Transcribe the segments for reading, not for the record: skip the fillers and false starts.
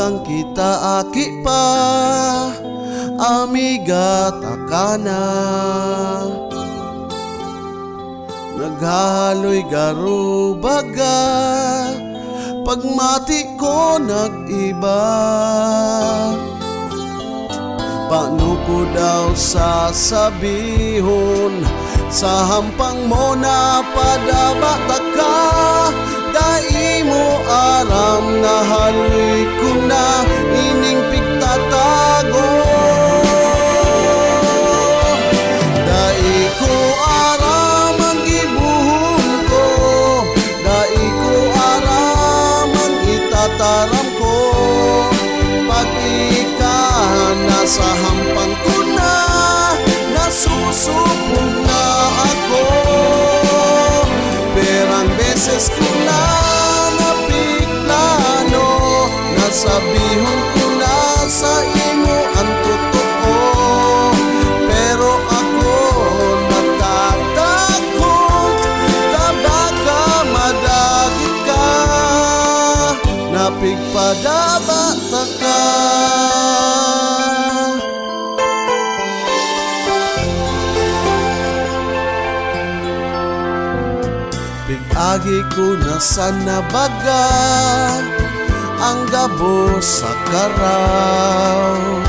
kang kita aki pa, amiga takana. Naghaloy garo baga, pagmati ko nag-iba. Paano ko daw sasabihon, sa hampang mo na padabata ka. Dai mo aram na haloy ko na ining pigtatago. Dai ko aram ang gibuhon ko, dai ko aram ang itataram ko. Pag ikaw nasa hampang ko na, nasusubog na ako. Perang beses ko na napiklano, nasabihon ko na sa imo ang totoo. Pero ako natatakot, tabaka madagit ka, napigpadabata ka. Pig-agi ko na sana baga, ang gabo sa karaw.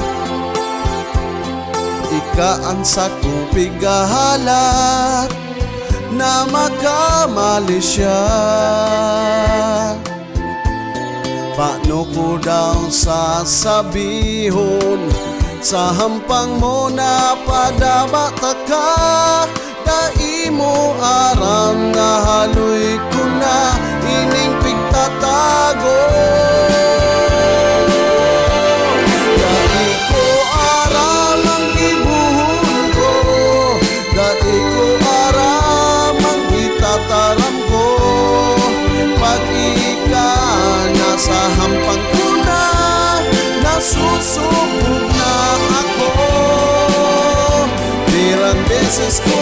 Ikaan sa kong pigahalat, na makamali siya. Paano ko daw sasabihon, sa hampang mo na padabata ka. Dai mo aram na haloy ko na ining pigtatago. Dai ko aram ang gibuhon ko, dai ko aram ang itataram ko. Pag ikaw nasa hampang ko na, nasusubog na ako. Pirang beses ko